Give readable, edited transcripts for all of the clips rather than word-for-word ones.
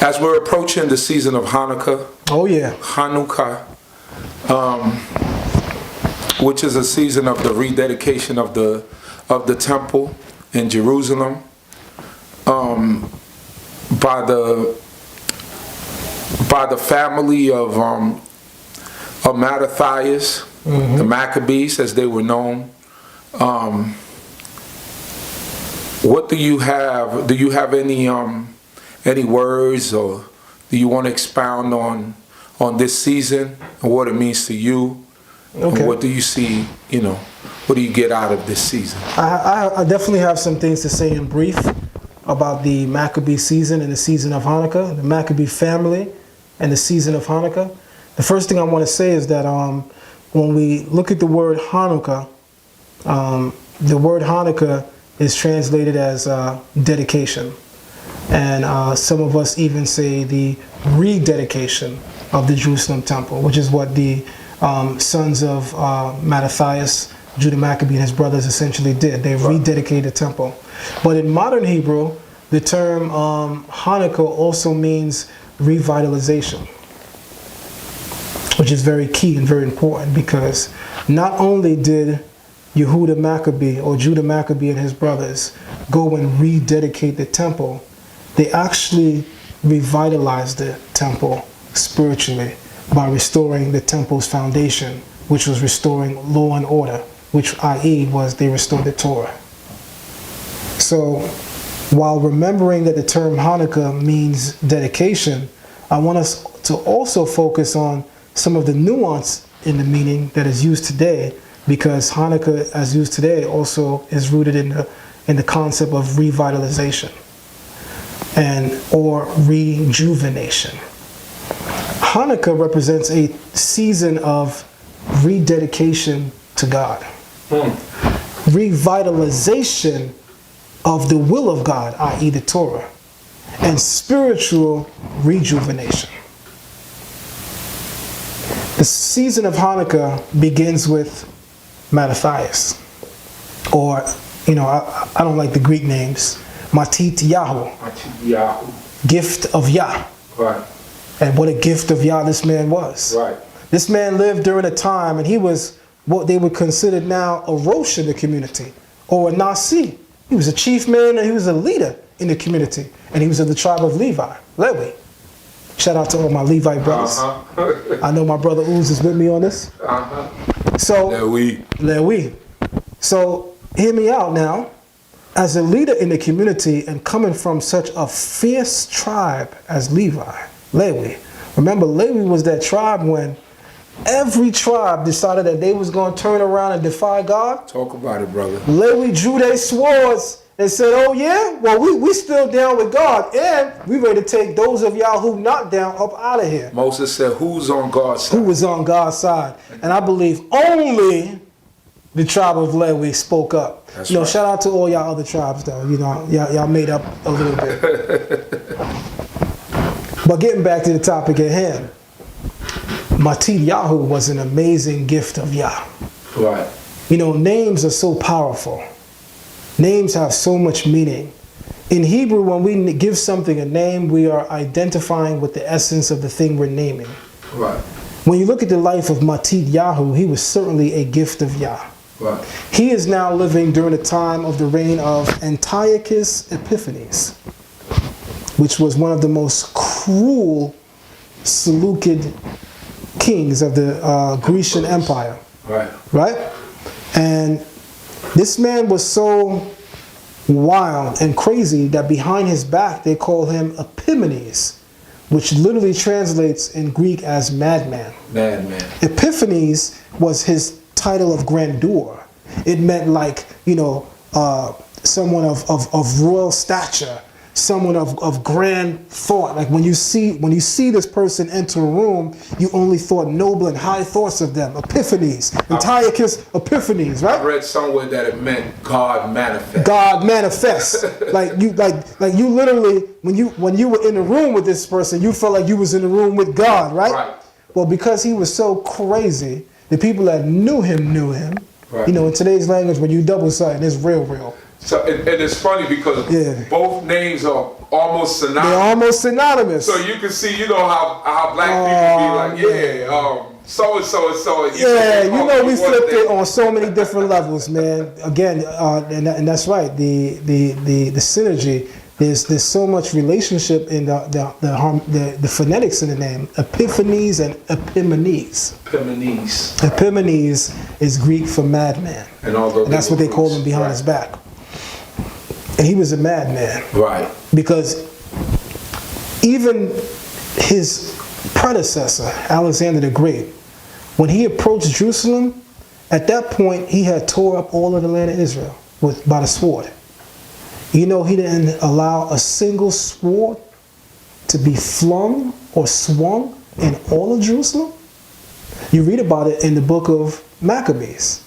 As we're approaching the season of Hanukkah, Hanukkah, which is a season of the rededication of the temple in Jerusalem, by the family of Mattathias, the Maccabees, as they were known. What do you have? Do you have any words, or do you want to expound on this season and what it means to you? Okay. And what do you see? What do you get out of this season? I definitely have some things to say in brief about the Maccabee season and the season of Hanukkah, the Maccabee family and the season of Hanukkah. The first thing I want to say is that when we look at the word Hanukkah, the word Hanukkah is translated as dedication. And some of us even say the rededication of the Jerusalem temple, which is what the sons of Mattathias, Judah Maccabee, and his brothers essentially did. They rededicated the temple. But in modern Hebrew, the term Hanukkah also means revitalization, which is very key and very important, because not only did Yehuda Maccabee or Judah Maccabee and his brothers go and rededicate the temple, they actually revitalized the temple spiritually by restoring the temple's foundation, which was restoring law and order, which i.e. was they restored the Torah. So while remembering that the term Hanukkah means dedication, I want us to also focus on some of the nuance in the meaning that is used today, because Hanukkah, as used today, also is rooted in the concept of revitalization or rejuvenation. Hanukkah represents a season of rededication to God, revitalization of the will of God, i.e. the Torah, and spiritual rejuvenation. The season of Hanukkah begins with Mattathias, or, I don't like the Greek names, Matityahu, gift of Yah. Right. And what a gift of Yah this man was. Right. This man lived during a time, and he was what they would consider now a Rosh in the community, or a Nasi. He was a chief man, and he was a leader in the community, and he was of the tribe of Levi. Shout out to all my Levite brothers. I know my brother Uz is with me on this. So, Lewi. So, hear me out now. As a leader in the community and coming from such a fierce tribe as Levi, remember Lewi was that tribe when every tribe decided that they was going to turn around and defy God. Talk about it, brother. Lewi drew their swords and said, oh yeah, well we still down with God, and we ready to take those of y'all who not down up out of here. Moses said, who's on God's side? Who was on God's side? And I believe only the tribe of Lewi spoke up. That's right. Shout out to all y'all other tribes though. Y'all made up a little bit. But getting back to the topic at hand, Matityahu was an amazing gift of Yah. Right. Names are so powerful. Names have so much meaning. In Hebrew, when we give something a name, we are identifying with the essence of the thing we're naming. Right. When you look at the life of Matityahu, he was certainly a gift of Yah. Right. He is now living during the time of the reign of Antiochus Epiphanes, which was one of the most cruel Seleucid kings of the Grecian Empire. Right? And this man was so wild and crazy that behind his back they call him Epimanes, which literally translates in Greek as madman. Madman. Epiphanes was his title of grandeur. It meant someone of royal stature, someone of grand thought. Like when you see this person enter a room, you only thought noble and high thoughts of them. Epiphanies, Antiochus Epiphanes, right? I read somewhere that it meant God manifest. God manifests. like you literally, when you were in the room with this person, you felt like you was in the room with God, right? Right. Well, because he was so crazy, the people that knew him. Right. In today's language, when you double something, it's real. So and it's funny because both names are almost synonymous. They're almost synonymous. So you can see, how black people be like, so and so and so. Yeah, we flipped it on so many different levels, man. Again, and that's right. The synergy. There's so much relationship in the phonetics of the name. Epiphanes and Epimanes. Epimanes is Greek for madman. And that's what they called him behind his back. And he was a madman. Right. Because even his predecessor, Alexander the Great, when he approached Jerusalem, at that point he had tore up all of the land of Israel by the sword. He didn't allow a single sword to be flung or swung in all of Jerusalem. You read about it in the book of Maccabees.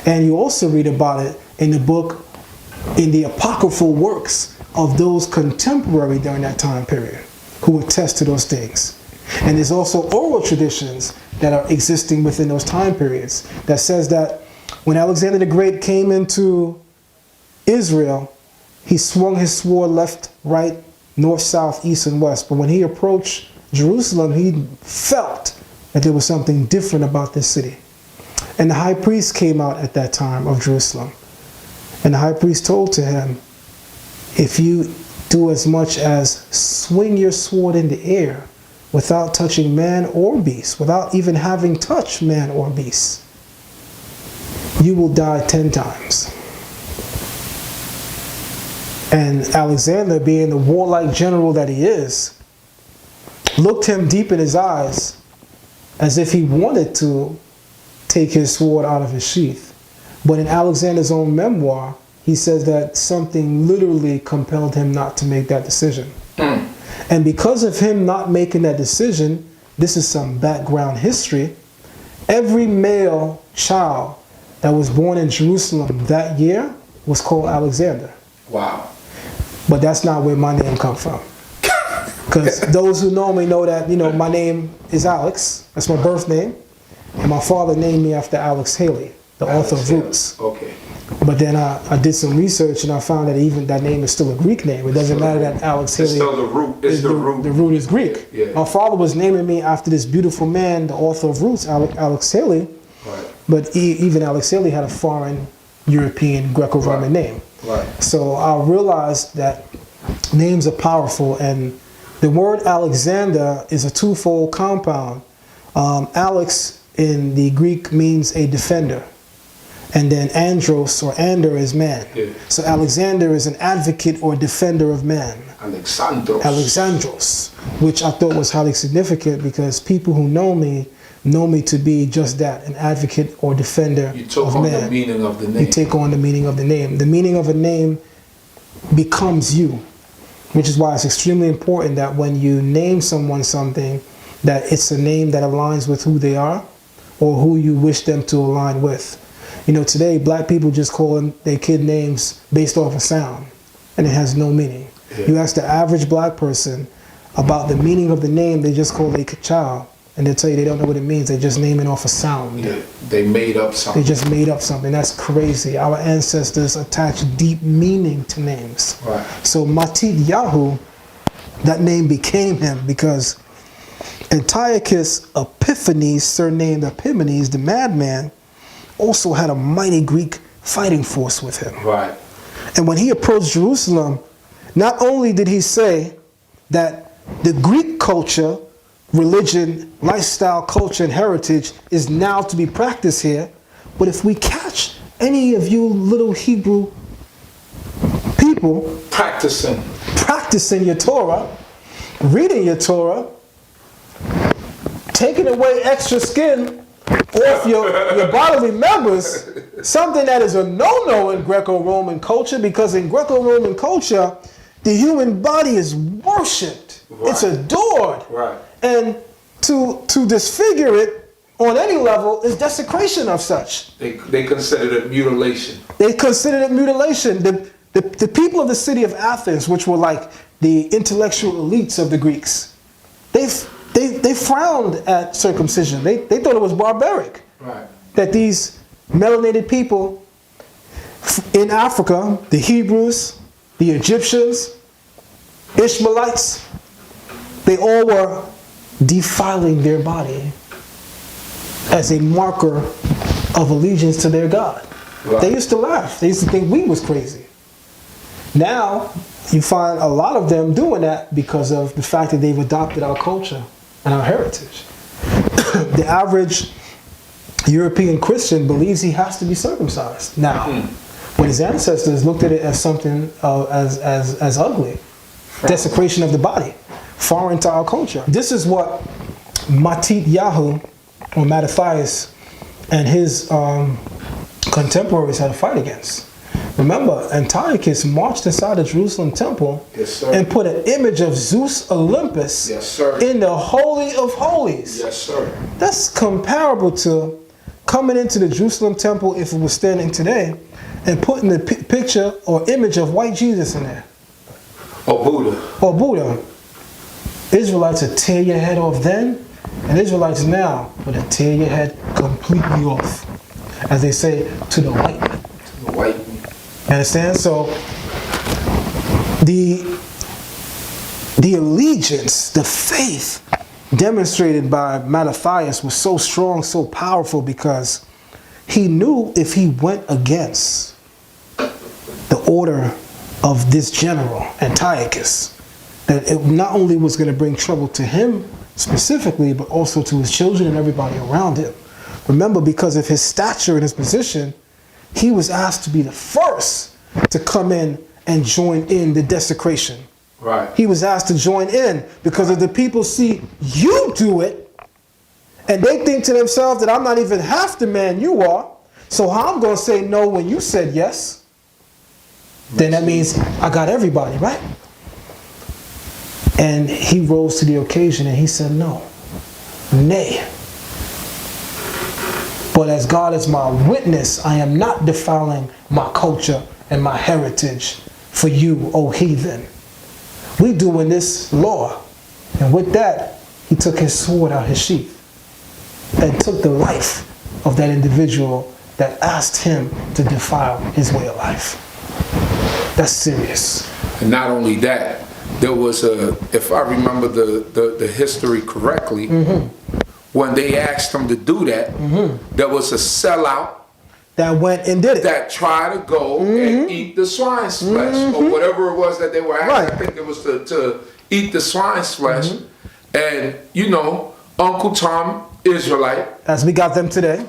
And you also read about it in the apocryphal works of those contemporary during that time period who attest to those things. And there's also oral traditions that are existing within those time periods that says that when Alexander the Great came into Israel, he swung his sword left, right, north, south, east, and west. But when he approached Jerusalem, he felt that there was something different about this city. And the high priest came out at that time of Jerusalem. And the high priest told to him, if you do as much as swing your sword in the air without touching man or beast, without even having touched man or beast, you will die 10 times. And Alexander, being the warlike general that he is, looked him deep in his eyes as if he wanted to take his sword out of his sheath. But in Alexander's own memoir, he says that something literally compelled him not to make that decision. And because of him not making that decision, this is some background history, every male child that was born in Jerusalem that year was called Alexander. Wow. But that's not where my name comes from. Because those who know me know that, my name is Alex. That's my birth name. And my father named me after Alex Haley, the author of Roots. Okay. But then I did some research and I found that even that name is still a Greek name. It doesn't matter that Alex Haley. It's still the root. It's the root. The root is Greek. Yeah. My father was naming me after this beautiful man, the author of Roots, Alex Haley. Right. But even Alex Haley had a foreign European Greco-Roman name. Right. So I realized that names are powerful, and the word Alexander is a twofold compound. Alex in the Greek means a defender, and then andros or ander is man. Yeah. So Alexander is an advocate or defender of man. Alexandros, which I thought was highly significant because people who know me to be just that, an advocate or defender of man. You took on the meaning of the name. You take on the meaning of the name. The meaning of a name becomes you, which is why it's extremely important that when you name someone something, that it's a name that aligns with who they are or who you wish them to align with. Today, black people just call their kid names based off a sound, and it has no meaning. Yeah. You ask the average black person about the meaning of the name, they just call their child. And they'll tell you they don't know what it means. They just name it off a sound. Yeah, they made up something. They just made up something. That's crazy. Our ancestors attached deep meaning to names. Right. So Matidyahu, that name became him because Antiochus Epiphanes, surnamed Epimanes, the madman, also had a mighty Greek fighting force with him. Right. And when he approached Jerusalem, not only did he say that the Greek culture, religion, lifestyle, culture, and heritage is now to be practiced here. But if we catch any of you little Hebrew people practicing your Torah, reading your Torah, taking away extra skin off your bodily members, something that is a no-no in Greco-Roman culture, because in Greco-Roman culture, the human body is worshipped. Right. It's adored. Right. And to disfigure it on any level is desecration of such. They considered it mutilation. They considered it mutilation. The people of the city of Athens, which were like the intellectual elites of the Greeks, they frowned at circumcision. They thought it was barbaric. Right. That these melanated people In Africa, the Hebrews, the Egyptians, Ishmaelites, they all were defiling their body as a marker of allegiance to their God. Right. They used to laugh. They used to think we was crazy. Now, you find a lot of them doing that because of the fact that they've adopted our culture and our heritage. The average European Christian believes he has to be circumcised now. But his ancestors looked at it as something as ugly. Desecration of the body. Foreign to our culture. This is what Matityahu, or Mattathias, and his contemporaries had to fight against. Remember, Antiochus marched inside the Jerusalem temple and put an image of Zeus Olympus in the Holy of Holies. Yes, sir. That's comparable to coming into the Jerusalem temple, if it was standing today, and putting the picture or image of white Jesus in there. Or Buddha. Or Buddha. Israelites would tear your head off then, and Israelites now would tear your head completely off. As they say, to the white. To the white. You understand? So, the allegiance, the faith demonstrated by Mattathias was so strong, so powerful, because he knew if he went against the order of this general, Antiochus, that it not only was going to bring trouble to him specifically, but also to his children and everybody around him. Remember, because of his stature and his position, he was asked to be the first to come in and join in the desecration. Right. He was asked to join in because if the people see you do it, and they think to themselves that I'm not even half the man you are, so how I'm going to say no when you said yes? Then that means I got everybody, right? And he rose to the occasion and he said no. Nay. But as God is my witness, I am not defiling my culture and my heritage for you, O heathen. We doing this law. And with that, he took his sword out of his sheath and took the life of that individual that asked him to defile his way of life. That's serious. And not only that, there was if I remember the history correctly, when they asked him to do that, there was a sellout that went and did it. That tried to go and eat the swine's flesh, or whatever it was that they were asking. Right. I think it was to eat the swine's flesh. And, you know, Uncle Tom, Israelite. As we got them today.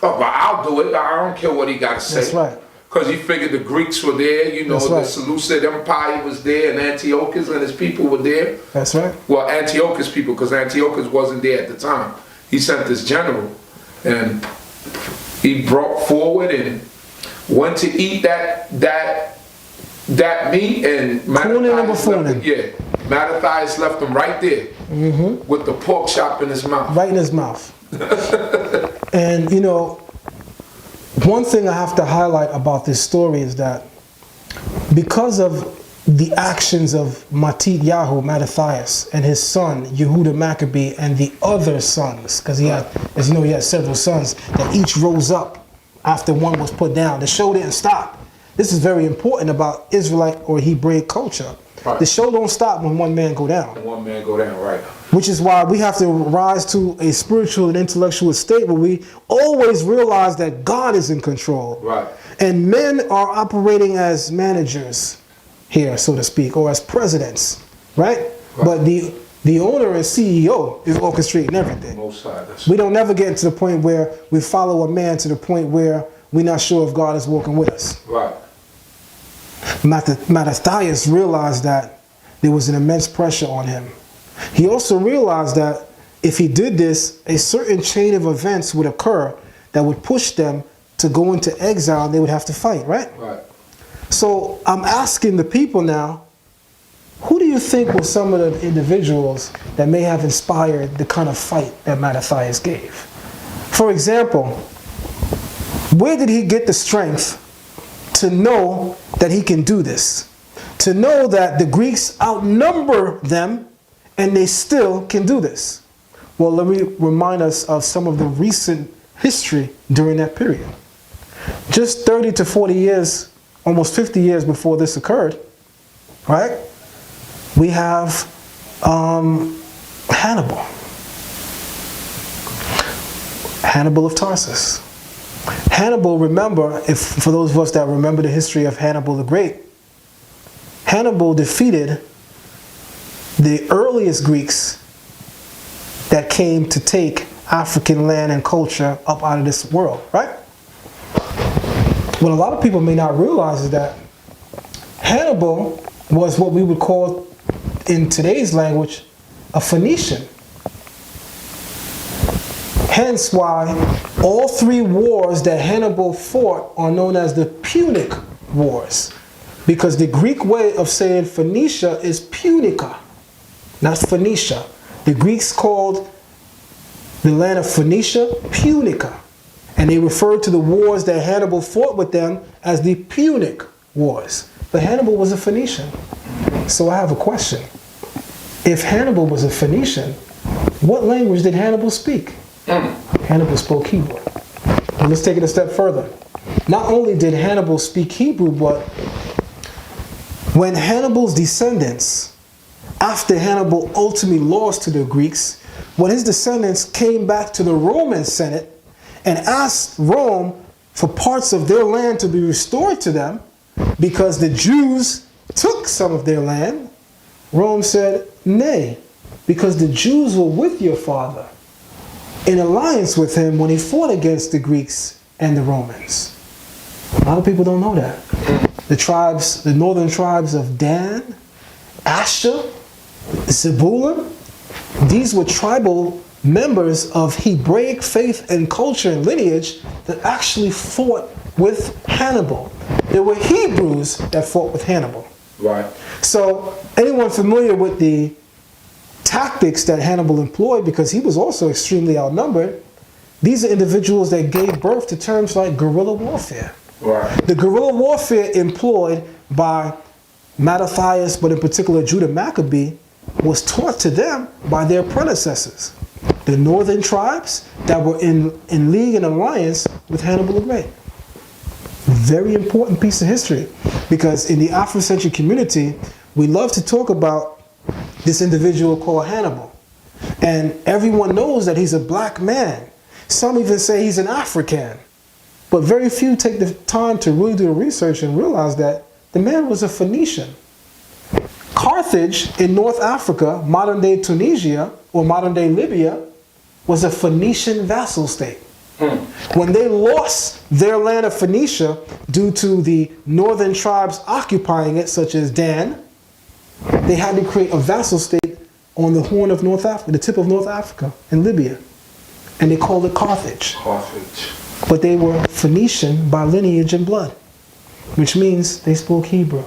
Oh, but I'll do it. I don't care what he got to say. That's right. Because he figured the Greeks were there, you know, the Seleucid Empire was there, and Antiochus and his people were there. That's right. Well, Antiochus people, because Antiochus wasn't there at the time. He sent this general, and he brought forward and went to eat that meat, and Mattathias left him right there with the pork chop in his mouth. Right in his mouth. And, you know, one thing I have to highlight about this story is that because of the actions of Mattathias and his son Yehuda Maccabee and the other sons, because he had, as you know, he had several sons that each rose up after one was put down. The show didn't stop. This is very important about Israelite or Hebraic culture. Right. The show don't stop when one man go down. When one man go down, right. Which is why we have to rise to a spiritual and intellectual state where we always realize that God is in control. Right. And men are operating as managers here, so to speak, or as presidents, right? But the owner and CEO is orchestrating everything. Most sides. We don't never get to the point where we follow a man to the point where we're not sure if God is working with us. Right. Mattathias realized that there was an immense pressure on him. He also realized that if he did this, a certain chain of events would occur that would push them to go into exile and they would have to fight, right? Right. So I'm asking the people now, who do you think were some of the individuals that may have inspired the kind of fight that Mattathias gave? For example, where did he get the strength to know that he can do this? To know that the Greeks outnumber them and they still can do this? Well, let me remind us of some of the recent history during that period. just 30 to 40 years, almost 50 years before this occurred, right? We have Hannibal. Hannibal of Tarsus. Hannibal, remember, for those of us that remember the history of Hannibal the Great, Hannibal defeated the earliest Greeks that came to take African land and culture up out of this world, right? What a lot of people may not realize is that Hannibal was what we would call, in today's language, a Phoenician. Hence why all three wars that Hannibal fought are known as the Punic Wars. Because the Greek way of saying Phoenicia is Punica, not Phoenicia. The Greeks called the land of Phoenicia Punica. And they referred to the wars that Hannibal fought with them as the Punic Wars. But Hannibal was a Phoenician. So I have a question. If Hannibal was a Phoenician, what language did Hannibal speak? Hannibal spoke Hebrew. And let's take it a step further. Not only did Hannibal speak Hebrew, but when Hannibal's descendants, after Hannibal ultimately lost to the Greeks, when his descendants came back to the Roman Senate and asked Rome for parts of their land to be restored to them because the Jews took some of their land, Rome said, nay, because the Jews were with your father in alliance with him when he fought against the Greeks and the Romans. A lot of people don't know that. The tribes, the northern tribes of Dan, Asher, Zebulun, these were tribal members of Hebraic faith and culture and lineage that actually fought with Hannibal. There were Hebrews that fought with Hannibal. Right. So anyone familiar with the tactics that Hannibal employed, because he was also extremely outnumbered, these are individuals that gave birth to terms like guerrilla warfare. Right. The guerrilla warfare employed by Mattathias, but in particular Judah Maccabee, was taught to them by their predecessors, the northern tribes that were in league and alliance with Hannibal the Great. Very important piece of history, because in the Afrocentric community, we love to talk about this individual called Hannibal. And everyone knows that he's a black man. Some even say he's an African. But very few take the time to really do the research and realize that the man was a Phoenician. Carthage in North Africa, modern-day Tunisia, or modern-day Libya, was a Phoenician vassal state. When they lost their land of Phoenicia due to the northern tribes occupying it, such as Dan, they had to create a vassal state on the horn of North Africa, the tip of North Africa, in Libya. And they called it Carthage. Carthage. But they were Phoenician by lineage and blood, which means they spoke Hebrew.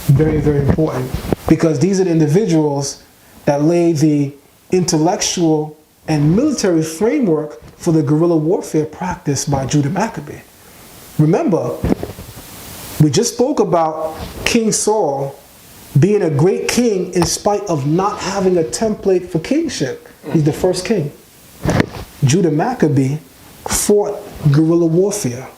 Very, very important. Because these are the individuals that laid the intellectual and military framework for the guerrilla warfare practiced by Judah Maccabee. Remember, we just spoke about King Saul being a great king in spite of not having a template for kingship. He's the first king. Judah Maccabee fought guerrilla warfare.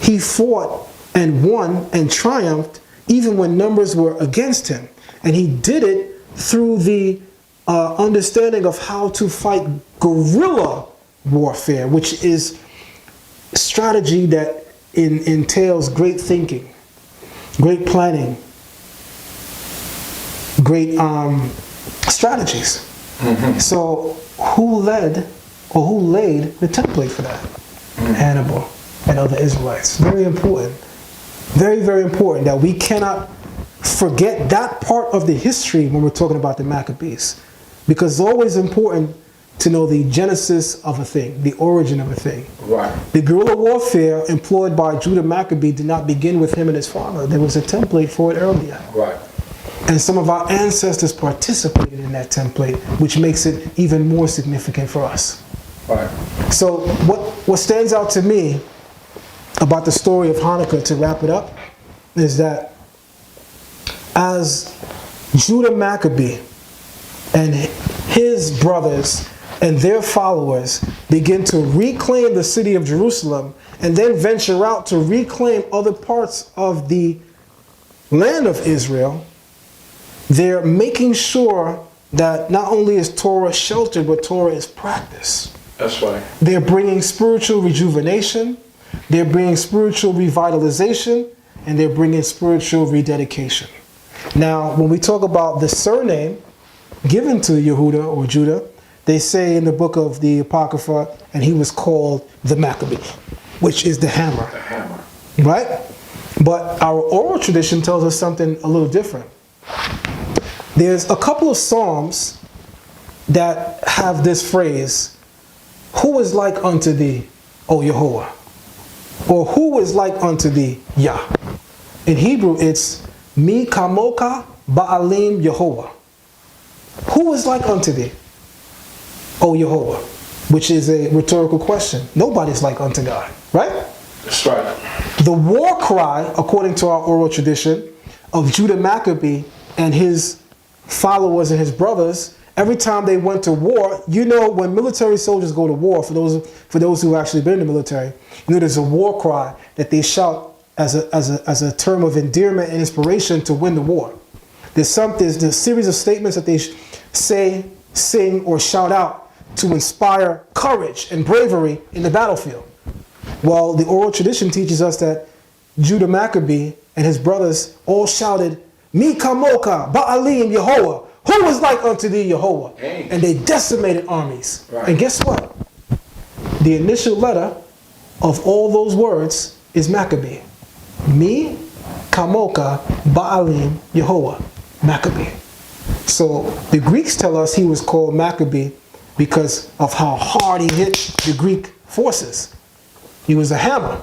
He fought and won and triumphed even when numbers were against him. And he did it through the understanding of how to fight guerrilla warfare, which is strategy that entails great thinking, great planning, great strategies. So who led or who laid the template for that? Hannibal and other Israelites. Very important. Very, very important that we cannot forget that part of the history when we're talking about the Maccabees. Because it's always important to know the genesis of a thing, the origin of a thing. Right. The guerrilla warfare employed by Judah Maccabee did not begin with him and his father. There was a template for it earlier. Right. And some of our ancestors participated in that template, which makes it even more significant for us. Right. So what stands out to me about the story of Hanukkah, to wrap it up, is that as Judah Maccabee and his brothers and their followers begin to reclaim the city of Jerusalem and then venture out to reclaim other parts of the land of Israel, they're making sure that not only is Torah sheltered, but Torah is practiced. That's right. They're bringing spiritual rejuvenation, they're bringing spiritual revitalization, and they're bringing spiritual rededication. Now, when we talk about the surname given to Yehuda or Judah, they say in the book of the Apocrypha, and he was called the Maccabee, which is the hammer. The hammer. Right? But our oral tradition tells us something a little different. There's a couple of Psalms that have this phrase, "Who is like unto thee, O Yehovah?" Or "Who is like unto thee, Yah?" In Hebrew, it's "Mi kamoka ba'alim Yehovah." Who is like unto thee, O Yehovah? Which is a rhetorical question. Nobody's like unto God, right? That's right. The war cry, according to our oral tradition, of Judah Maccabee and his followers and his brothers, every time they went to war, you know, when military soldiers go to war, for those who have actually been in the military, you know, there's a war cry that they shout as a term of endearment and inspiration to win the war. There's a series of statements that they say, sing, or shout out to inspire courage and bravery in the battlefield. Well, the oral tradition teaches us that Judah Maccabee and his brothers all shouted, "Mi kamoka ba'alim Yehovah." Who is like unto thee, Yehovah? Hey. And they decimated armies. Right. And guess what? The initial letter of all those words is Maccabee. Mi kamoka ba'alim Yehovah. Maccabee. So the Greeks tell us he was called Maccabee because of how hard he hit the Greek forces. He was a hammer.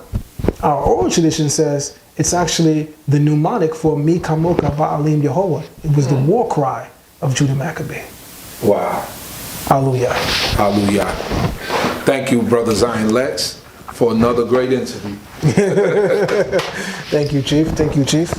Our oral tradition says it's actually the mnemonic for Mi kamoka ba'alim Yehovah. It was the war cry of Judah Maccabee. Wow. Hallelujah. Hallelujah. Thank you, Brother Zion Lex, for another great interview. Thank you, Chief. Thank you, Chief.